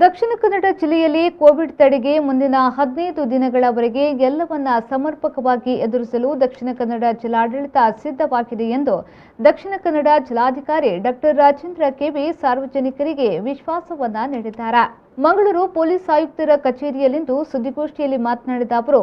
ದಕ್ಷಿಣ ಕನ್ನಡ ಜಿಲ್ಲೆಯಲ್ಲಿ ಕೋವಿಡ್ ತಡೆಗೆ ಮುಂದಿನ 15 ದಿನಗಳವರೆಗೆ ಎಲ್ಲವನ್ನ ಸಮರ್ಪಕವಾಗಿ ಎದುರಿಸಲು ದಕ್ಷಿಣ ಕನ್ನಡ ಜಿಲ್ಲಾಡಳಿತ ಸಿದ್ಧವಾಗಿದೆ ಎಂದು ದಕ್ಷಿಣ ಕನ್ನಡ ಜಿಲ್ಲಾಧಿಕಾರಿ ಡಾಕ್ಟರ್ ರಾಜೇಂದ್ರ ಕೆವಿ ಸಾರ್ವಜನಿಕರಿಗೆ ವಿಶ್ವಾಸವನ್ನ ನೀಡಿದ್ದಾರೆ. ಮಂಗಳೂರು ಪೊಲೀಸ್ ಆಯುಕ್ತರ ಕಚೇರಿಯಲ್ಲಿಂದು ಸುದ್ದಿಗೋಷ್ಠಿಯಲ್ಲಿ ಮಾತನಾಡಿದ ಅವರು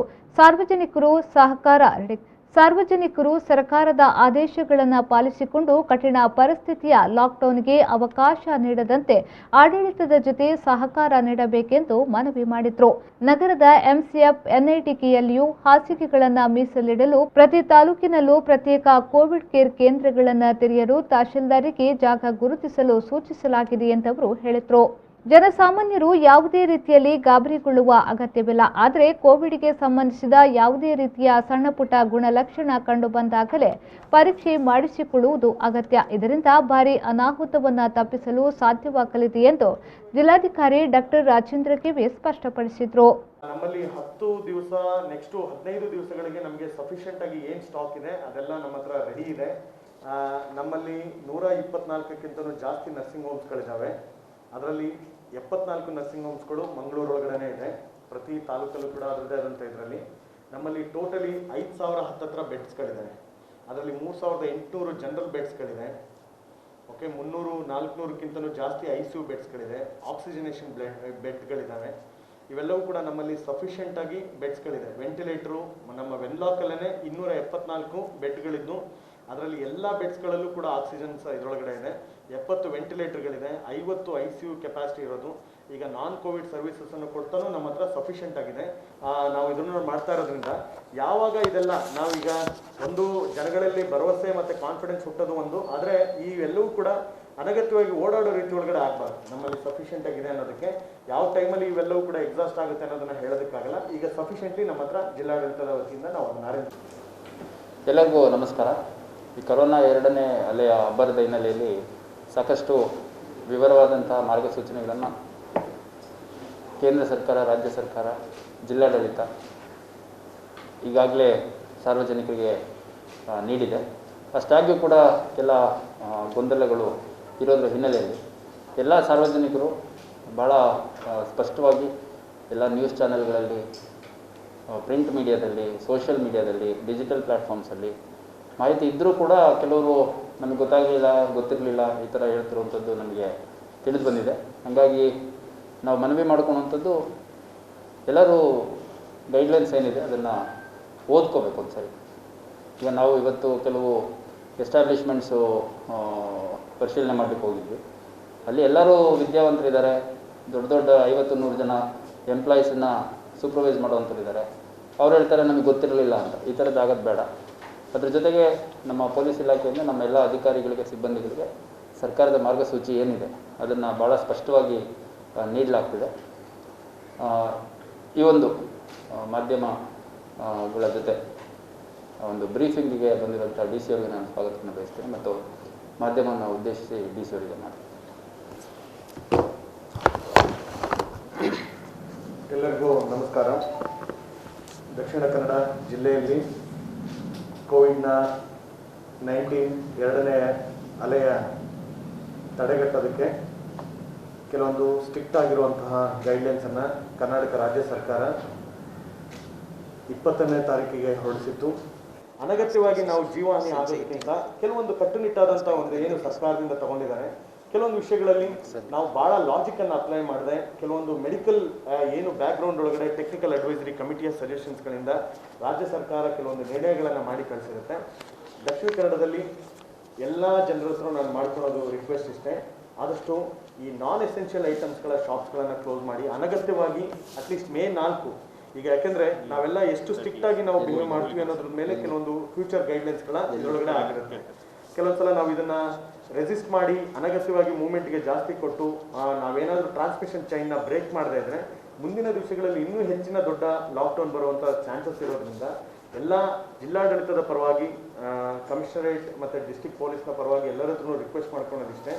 ಸಾರ್ವಜನಿಕರು ಸರ್ಕಾರದ ಆದೇಶಗಳನ್ನು ಪಾಲಿಸಿಕೊಂಡು ಕಠಿಣ ಪರಿಸ್ಥಿತಿಯ ಲಾಕ್ಡೌನ್ಗೆ ಅವಕಾಶ ನೀಡದಂತೆ ಆಡಳಿತದ ಜೊತೆ ಸಹಕಾರ ನೀಡಬೇಕೆಂದು ಮನವಿ ಮಾಡಿದರು. ನಗರದ ಎಂಸಿಎಫ್ ಎನ್ಐಟಿಕೆಯಲ್ಲಿಯೂ ಹಾಸಿಗೆಗಳನ್ನು ಮೀಸಲಿಡಲು ಪ್ರತಿ ತಾಲೂಕಿನಲ್ಲೂ ಪ್ರತ್ಯೇಕ ಕೋವಿಡ್ ಕೇರ್ ಕೇಂದ್ರಗಳನ್ನು ತೆರೆಯಲು ತಹಶೀಲ್ದಾರಿಗೆ ಜಾಗ ಗುರುತಿಸಲು ಸೂಚಿಸಲಾಗಿದೆ ಎಂದು ಅವರು ಹೇಳಿದರು. ಜನಸಾಮಾನ್ಯರು ಯಾವುದೇ ರೀತಿಯಲ್ಲಿ ಗಾಬರಿಗೊಳ್ಳುವ ಅಗತ್ಯವಿಲ್ಲ. ಆದರೆ ಕೋವಿಡ್ಗೆ ಸಂಬಂಧಿಸಿದ ಯಾವುದೇ ರೀತಿಯ ಸಣ್ಣಪುಟ್ಟ ಗುಣಲಕ್ಷಣ ಕಂಡುಬಂದಾಗಲೇ ಪರೀಕ್ಷೆ ಮಾಡಿಸಿಕೊಳ್ಳುವುದು ಅಗತ್ಯ. ಇದರಿಂದ ಭಾರಿ ಅನಾಹುತವನ್ನು ತಪ್ಪಿಸಲು ಸಾಧ್ಯವಾಗಲಿದೆ ಎಂದು ಜಿಲ್ಲಾಧಿಕಾರಿ ಡಾಕ್ಟರ್ ರಾಜೇಂದ್ರ ಕೆವಿ ಸ್ಪಷ್ಟಪಡಿಸಿದರು. ನಮ್ಮಲ್ಲಿ 10 ದಿವಸ ನೆಕ್ಸ್ಟ್ 15 ದಿವಸಗಳಿಗೆ ನಮಗೆ ಸಫಿಷಿಯೆಂಟ್ ಆಗಿ ಏನು ಸ್ಟಾಕ್ ಇದೆ ಅದೆಲ್ಲ ನಮ್ಮ ಹತ್ರ ರೆಡಿ ಇದೆ. ನಮ್ಮಲ್ಲಿ 124ಕ್ಕಿಂತಲೂ ಜಾಸ್ತಿ ನರ್ಸಿಂಗ್ ಹೋಮ್ಸ್ಗಳಿದ್ದಾವೆ. ಅದರಲ್ಲಿ 74 ನರ್ಸಿಂಗ್ ಹೋಮ್ಸ್ಗಳು ಮಂಗಳೂರು ಒಳಗಡೆ ಇದೆ. ಪ್ರತಿ ತಾಲೂಕಲ್ಲೂ ಕೂಡ ಅದರದೇ ಆದಂಥ ಇದರಲ್ಲಿ ನಮ್ಮಲ್ಲಿ ಟೋಟಲಿ 5000 ಹತ್ತತ್ರ ಬೆಡ್ಸ್ಗಳಿದೆ. ಅದರಲ್ಲಿ 3800 ಜನರಲ್ ಬೆಡ್ಸ್ಗಳಿದೆ. ಓಕೆ, 300-400ಕ್ಕಿಂತಲೂ ಜಾಸ್ತಿ ICU ಬೆಡ್ಸ್ಗಳಿದೆ. ಆಕ್ಸಿಜನೇಷನ್ ಬೆಡ್ಗಳಿದ್ದಾವೆ. ಇವೆಲ್ಲವೂ ಕೂಡ ನಮ್ಮಲ್ಲಿ ಸಫಿಷಿಯೆಂಟ್ ಆಗಿ ಬೆಡ್ಸ್ಗಳಿದೆ. ವೆಂಟಿಲೇಟರು ನಮ್ಮ ವೆನ್ಲಾಕಲ್ಲೇ 274 ಬೆಡ್ಗಳಿದ್ದು ಅದರಲ್ಲಿ ಎಲ್ಲ ಬೆಡ್ಸ್ಗಳಲ್ಲೂ ಕೂಡ ಆಕ್ಸಿಜನ್ ಇದರೊಳಗಡೆ ಇದೆ. 70 ವೆಂಟಿಲೇಟರ್ಗಳಿದೆ. 50 ICU ಕೆಪಾಸಿಟಿ ಇರೋದು. ಈಗ ನಾನ್ ಕೋವಿಡ್ ಸರ್ವಿಸಸ್ಸನ್ನು ಕೊಡ್ತಾನೂ ನಮ್ಮ ಹತ್ರ ಸಫಿಷಿಯೆಂಟ್ ಆಗಿದೆ. ನಾವು ಇದನ್ನು ಮಾಡ್ತಾ ಇರೋದ್ರಿಂದ ಯಾವಾಗ ಇದೆಲ್ಲ ನಾವೀಗ ಒಂದು ಜನಗಳಲ್ಲಿ ಭರವಸೆ ಮತ್ತು ಕಾನ್ಫಿಡೆನ್ಸ್ ಹುಟ್ಟೋದು ಒಂದು, ಆದರೆ ಈ ಎಲ್ಲವೂ ಕೂಡ ಅನಗತ್ಯವಾಗಿ ಓಡಾಡೋ ರೀತಿ ಒಳಗಡೆ ಆಗಬಾರ್ದು. ನಮ್ಮಲ್ಲಿ ಸಫಿಷಿಯೆಂಟ್ ಆಗಿದೆ ಅನ್ನೋದಕ್ಕೆ ಯಾವ ಟೈಮಲ್ಲಿ ಇವೆಲ್ಲವೂ ಕೂಡ ಎಕ್ಸಾಸ್ಟ್ ಆಗುತ್ತೆ ಅನ್ನೋದನ್ನು ಹೇಳೋದಕ್ಕಾಗಲ್ಲ. ಈಗ ಸಫಿಷಿಯೆಂಟ್ಲಿ ನಮ್ಮ ಹತ್ರ ಜಿಲ್ಲಾಡಳಿತದ ವತಿಯಿಂದ ನಾವು ಅದನ್ನು ಎಲ್ಲರಿಗೂ ನಮಸ್ಕಾರ. ಈ ಕೊರೋನಾ 2ನೇ ಅಲೆಯ ಅಬ್ಬರದ ಹಿನ್ನೆಲೆಯಲ್ಲಿ ಸಾಕಷ್ಟು ವಿವರವಾದಂತಹ ಮಾರ್ಗಸೂಚನೆಗಳನ್ನು ಕೇಂದ್ರ ಸರ್ಕಾರ, ರಾಜ್ಯ ಸರ್ಕಾರ, ಜಿಲ್ಲಾಡಳಿತ ಈಗಾಗಲೇ ಸಾರ್ವಜನಿಕರಿಗೆ ನೀಡಿದೆ. ಅಷ್ಟಾಗಿಯೂ ಕೂಡ ಕೆಲ ಗೊಂದಲಗಳು ಇರೋದ್ರ ಹಿನ್ನೆಲೆಯಲ್ಲಿ ಎಲ್ಲ ಸಾರ್ವಜನಿಕರು ಭಾಳ ಸ್ಪಷ್ಟವಾಗಿ ಎಲ್ಲ ನ್ಯೂಸ್ ಚಾನೆಲ್ಗಳಲ್ಲಿ, ಪ್ರಿಂಟ್ ಮೀಡಿಯಾದಲ್ಲಿ, ಸೋಷಿಯಲ್ ಮೀಡಿಯಾದಲ್ಲಿ, ಡಿಜಿಟಲ್ ಪ್ಲ್ಯಾಟ್ಫಾರ್ಮ್ಸಲ್ಲಿ ಮಾಹಿತಿ ಇದ್ದರೂ ಕೂಡ ಕೆಲವರು ನಮಗೆ ಗೊತ್ತಿರಲಿಲ್ಲ ಈ ಥರ ಹೇಳ್ತಿರುವಂಥದ್ದು ನಮಗೆ ತಿಳಿದು ಬಂದಿದೆ. ಹಾಗಾಗಿ ನಾವು ಮನವಿ ಮಾಡ್ಕೊಳ್ಳುವಂಥದ್ದು ಎಲ್ಲರೂ ಗೈಡ್ಲೈನ್ಸ್ ಏನಿದೆ ಅದನ್ನು ಓದ್ಕೋಬೇಕು ಒಂದ್ಸರಿ. ಈಗ ನಾವು ಇವತ್ತು ಕೆಲವು ಎಸ್ಟಾಬ್ಲಿಷ್ಮೆಂಟ್ಸು ಪರಿಶೀಲನೆ ಮಾಡಲಿಕ್ಕೆ ಹೋಗಿದ್ವಿ. ಅಲ್ಲಿ ಎಲ್ಲರೂ ವಿದ್ಯಾವಂತರಿದ್ದಾರೆ. ದೊಡ್ಡ ದೊಡ್ಡ 50-100 ಜನ ಎಂಪ್ಲಾಯೀಸನ್ನು ಸೂಪರ್ವೈಸ್ ಮಾಡುವಂಥರಿದ್ದಾರೆ. ಅವ್ರು ಹೇಳ್ತಾರೆ ನಮಗೆ ಗೊತ್ತಿರಲಿಲ್ಲ ಅಂತ. ಈ ಥರದ್ದು ಆಗೋದು ಬೇಡ. ಅದ್ರ ಜೊತೆಗೆ ನಮ್ಮ ಪೊಲೀಸ್ ಇಲಾಖೆಯಿಂದ ನಮ್ಮ ಎಲ್ಲ ಅಧಿಕಾರಿಗಳಿಗೆ, ಸಿಬ್ಬಂದಿಗಳಿಗೆ ಸರ್ಕಾರದ ಮಾರ್ಗಸೂಚಿ ಏನಿದೆ ಅದನ್ನು ಭಾಳ ಸ್ಪಷ್ಟವಾಗಿ ನೀಡಲಾಗ್ತಿದೆ. ಈ ಒಂದು ಮಾಧ್ಯಮಗಳ ಜೊತೆ ಒಂದು ಬ್ರೀಫಿಂಗಿಗೆ ಬಂದಿರುವಂಥ DC ಅವರಿಗೆ ನಾನು ಸ್ವಾಗತವನ್ನು ಬಯಸ್ತೇನೆ ಮತ್ತು ಮಾಧ್ಯಮವನ್ನು ಉದ್ದೇಶಿಸಿ DC ಅವರಿಗೆ ಮಾಡ್ತೀನಿ. ಎಲ್ಲರಿಗೂ ನಮಸ್ಕಾರ. ದಕ್ಷಿಣ ಕನ್ನಡ ಜಿಲ್ಲೆಯಲ್ಲಿ ಕೋವಿಡ್-19 2ನೇ ಅಲೆಯ ತಡೆಗಟ್ಟೋದಕ್ಕೆ ಕೆಲವೊಂದು ಸ್ಟ್ರಿಕ್ಟ್ ಆಗಿರುವಂತಹ ಗೈಡ್ಲೈನ್ಸನ್ನು ಕರ್ನಾಟಕ ರಾಜ್ಯ ಸರ್ಕಾರ 20ನೇ ತಾರೀಕಿಗೆ ಹೊರಡಿಸಿತ್ತು. ಅನಗತ್ಯವಾಗಿ ನಾವು ಜೀವಹಾನಿ ಆಗೋದಕ್ಕಿಂತ ಕೆಲವೊಂದು ಕಟ್ಟುನಿಟ್ಟಾದಂಥ ಒಂದು ಏನು ಸರ್ಕಾರದಿಂದ ತಗೊಂಡಿದ್ದಾರೆ, ಕೆಲವೊಂದು ವಿಷಯಗಳಲ್ಲಿ ನಾವು ಭಾಳ ಲಾಜಿಕನ್ನು ಅಪ್ಲೈ ಮಾಡಿದೆ. ಕೆಲವೊಂದು ಮೆಡಿಕಲ್ ಏನು ಬ್ಯಾಕ್ಗ್ರೌಂಡ್ ಒಳಗಡೆ ಟೆಕ್ನಿಕಲ್ ಅಡ್ವೈಸರಿ ಕಮಿಟಿಯ ಸಜೆಷನ್ಸ್ಗಳಿಂದ ರಾಜ್ಯ ಸರ್ಕಾರ ಕೆಲವೊಂದು ನಿರ್ಣಯಗಳನ್ನು ಮಾಡಿ ಕಳಿಸಿರುತ್ತೆ. ದಕ್ಷಿಣ ಕನ್ನಡದಲ್ಲಿ ಎಲ್ಲ ಜನರ ಹತ್ರ ನಾನು ಮಾಡ್ಕೊಳ್ಳೋದು ರಿಕ್ವೆಸ್ಟ್ ಇಷ್ಟೇ, ಆದಷ್ಟು ಈ ನಾನ್ ಎಸೆನ್ಷಿಯಲ್ ಐಟಮ್ಸ್ಗಳ ಶಾಪ್ಸ್ಗಳನ್ನು ಕ್ಲೋಸ್ ಮಾಡಿ. ಅನಗತ್ಯವಾಗಿ ಅಟ್ಲೀಸ್ಟ್ May 4 ಈಗ ಯಾಕೆಂದರೆ ನಾವೆಲ್ಲ ಎಷ್ಟು ಸ್ಟ್ರಿಕ್ಟಾಗಿ ನಾವು ಬಿಹೇವ್ ಮಾಡ್ತೀವಿ ಅನ್ನೋದ್ರ ಮೇಲೆ ಕೆಲವೊಂದು ಫ್ಯೂಚರ್ ಗೈಡ್ಲೈನ್ಸ್ಗಳ ಇದರೊಳಗಡೆ ಆಗಿರುತ್ತೆ. ಕೆಲವೊಂದ್ಸಲ ನಾವು ಇದನ್ನು ರೆಸಿಸ್ಟ್ ಮಾಡಿ ಅನಗತ್ಯವಾಗಿ ಮೂವ್ಮೆಂಟ್ಗೆ ಜಾಸ್ತಿ ಕೊಟ್ಟು ನಾವೇನಾದರೂ ಟ್ರಾನ್ಸ್ಮಿಷನ್ ಚೈನ್ನ ಬ್ರೇಕ್ ಮಾಡದೇ ಇದ್ದರೆ ಮುಂದಿನ ದಿವಸಗಳಲ್ಲಿ ಇನ್ನೂ ಹೆಚ್ಚಿನ ದೊಡ್ಡ ಲಾಕ್ಡೌನ್ ಬರುವಂಥ ಚಾನ್ಸಸ್ ಇರೋದ್ರಿಂದ ಎಲ್ಲ ಜಿಲ್ಲಾಡಳಿತದ ಪರವಾಗಿ, ಕಮಿಷನರೇಟ್ ಮತ್ತು ಡಿಸ್ಟ್ರಿಕ್ಟ್ ಪೊಲೀಸ್ನ ಪರವಾಗಿ ಎಲ್ಲರ ಹತ್ರನೂ ರಿಕ್ವೆಸ್ಟ್ ಮಾಡ್ಕೊಳ್ಳೋದಿಷ್ಟೇ,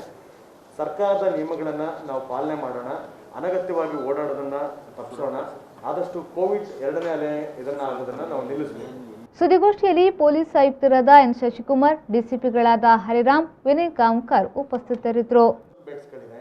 ಸರ್ಕಾರದ ನಿಯಮಗಳನ್ನು ನಾವು ಪಾಲನೆ ಮಾಡೋಣ. ಅನಗತ್ಯವಾಗಿ ಓಡಾಡೋದನ್ನು ತಪ್ಪಿಸೋಣ. ಆದಷ್ಟು ಕೋವಿಡ್ 2ನೇ ಅಲೆ ಇದನ್ನು ಆಗೋದನ್ನು ನಾವು ನಿಲ್ಲಿಸಬೇಕು. ಸುದ್ದಿಗೋಷ್ಠಿಯಲ್ಲಿ ಪೊಲೀಸ್ ಆಯುಕ್ತರಾದ ಎನ್ ಶಶಿಕುಮಾರ್, ಡಿಸಿಪಿಗಳಾದ ಹರಿರಾಮ್, ವಿನಯ್ ಗಾಂವ್ಕರ್ ಉಪಸ್ಥಿತರಿದ್ದರು. ಬೆಡ್ಸ್ಗಳಿದೆ.